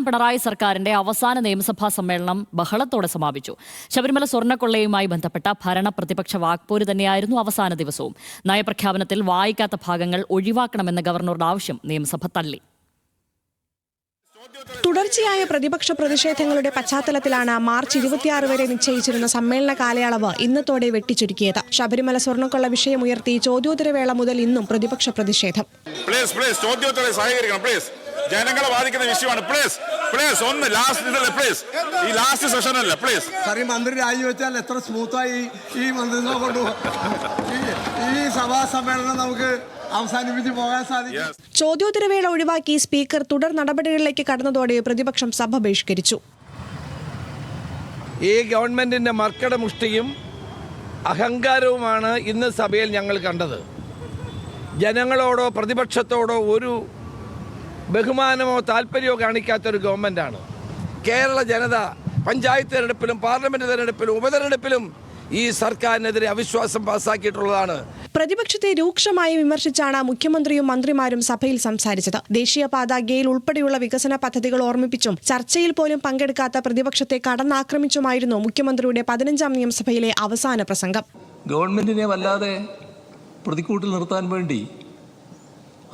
രണ്ടാം പിണറായി സർക്കാരിന്റെ അവസാന നിയമസഭാ സമ്മേളനം ബഹളത്തോടെ സമാപിച്ചു. ശബരിമല സ്വർണ്ണക്കൊള്ളയുമായി ബന്ധപ്പെട്ട ഭരണ പ്രതിപക്ഷ വാക്പോര് തന്നെയായിരുന്നു അവസാന ദിവസവും. നയപ്രഖ്യാപനത്തിൽ വായിക്കാത്ത ഭാഗങ്ങൾ ഒഴിവാക്കണമെന്ന ഗവർണറുടെ ആവശ്യം നിയമസഭ തള്ളി. തുടർച്ചയായ പ്രതിപക്ഷ പ്രതിഷേധങ്ങളുടെ പശ്ചാത്തലത്തിലാണ് മാർച്ച് 26 വരെ നിശ്ചയിച്ചിരുന്ന സമ്മേളന കാലയളവ് ഇന്നത്തോടെ വെട്ടിച്ചുരുക്കിയത്. ശബരിമല സ്വർണ്ണക്കൊള്ള വിഷയമുയർത്തി ചോദ്യോത്തരവേള മുതൽ ഇന്നും പ്രതിപക്ഷ പ്രതിഷേധം. ജനങ്ങളെ ബാധിക്കുന്ന വിഷയമാണ്. ഒന്ന് ഈ ലാസ്റ്റ് സെഷൻ അല്ല. മന്ത്രി രാജിവെച്ചാൽ എത്ര സ്മൂത്തായി ഈ മന്ത്രിസഭ കൊണ്ടുപോകും. ഈ സഭാ സമ്മേളനം നമുക്ക് അവസാനിപ്പിച്ച് പോകാൻ സാധിക്കും. ചോദ്യോത്തരവേള ഒഴിവാക്കി സ്പീക്കർ തുടർ നടപടികളിലേക്ക് കടന്നതോടെ പ്രതിപക്ഷം സഭ ബഹിഷ്കരിച്ചു. ഈ ഗവൺമെന്റിന്റെ മർക്കട മുഷ്ടിയും അഹങ്കാരവുമാണ് ഇന്ന് സഭയിൽ ഞങ്ങൾ കണ്ടത്. ജനങ്ങളോടോ പ്രതിപക്ഷത്തോടോ ഒരു ബഹുമാനമോ താല്പര്യമോ കാണിക്കാത്തൊരു ഗവൺമെന്റാണ്. കേരള ജനത പഞ്ചായത്ത് തെരഞ്ഞെടുപ്പിലും പാർലമെന്റ് തെരഞ്ഞെടുപ്പിലും ഉപതെരഞ്ഞെടുപ്പിലും ഈ സർക്കാരിനെതിരെ അവിശ്വാസം പാസാക്കിയിട്ടുള്ളതാണ്. പ്രതിപക്ഷത്തെ രൂക്ഷമായി വിമർശിച്ചാണ് മുഖ്യമന്ത്രിയും മന്ത്രിമാരും സഭയിൽ സംസാരിച്ചത്. ദേശീയപാത, ഗെയിൽ ഉൾപ്പെടെയുള്ള വികസന പദ്ധതികൾ ഓർമ്മിപ്പിച്ചും ചർച്ചയിൽ പോലും പങ്കെടുക്കാത്ത പ്രതിപക്ഷത്തെ കടന്നാക്രമിച്ചുമായിരുന്നു മുഖ്യമന്ത്രിയുടെ 15ാം നിയമസഭയിലെ അവസാന പ്രസംഗം. ഗവൺമെന്റിനെ വല്ലാതെ പ്രതിക്കൂട്ടിൽ നിർത്താൻ വേണ്ടി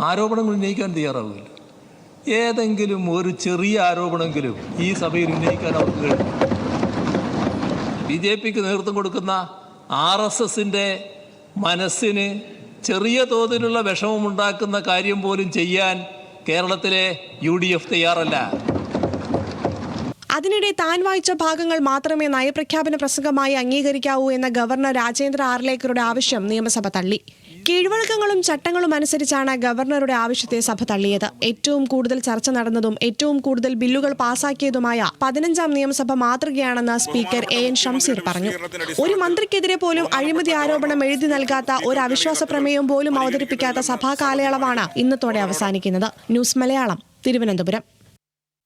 ആരോപണങ്ങൾ ഉന്നയിക്കാൻ തയ്യാറാവില്ല. ഏതെങ്കിലും ഒരു ചെറിയ ആരോപണമെങ്കിലും ഈ സഭയിൽ ഉന്നയിക്കാൻ അവർക്ക് കഴിയും. BJPക്ക് നേതൃത്വം കൊടുക്കുന്ന RSSന്റെ മനസ്സിന് ചെറിയ തോതിലുള്ള വിഷമമുണ്ടാക്കുന്ന കാര്യം പോലും ചെയ്യാൻ കേരളത്തിലെ UDF തയ്യാറല്ല. അതിനിടെ താൻ വായിച്ച ഭാഗങ്ങൾ മാത്രമേ നയപ്രഖ്യാപന പ്രസംഗമായി അംഗീകരിക്കാവൂ എന്ന ഗവർണർ രാജേന്ദ്ര ആർലേക്കറുടെ ആവശ്യം നിയമസഭ തള്ളി. കീഴ്വഴക്കങ്ങളും ചട്ടങ്ങളും അനുസരിച്ചാണ് ഗവർണറുടെ ആവശ്യത്തെ സഭ തള്ളിയത്. ഏറ്റവും കൂടുതൽ ചർച്ച നടന്നതും ഏറ്റവും കൂടുതൽ ബില്ലുകൾ പാസാക്കിയതുമായ 15ാം നിയമസഭ മാതൃകയാണെന്ന് സ്പീക്കർ AN ഷംസീർ പറഞ്ഞു. ഒരു മന്ത്രിക്കെതിരെ പോലും അഴിമതി ആരോപണം എഴുതി നൽകാത്ത ഒരു അവിശ്വാസ പ്രമേയം പോലും അവതരിപ്പിക്കാത്ത സഭാ കാലയളവാണ് ഇന്നത്തോടെ അവസാനിക്കുന്നത്. ന്യൂസ് മലയാളം, തിരുവനന്തപുരം.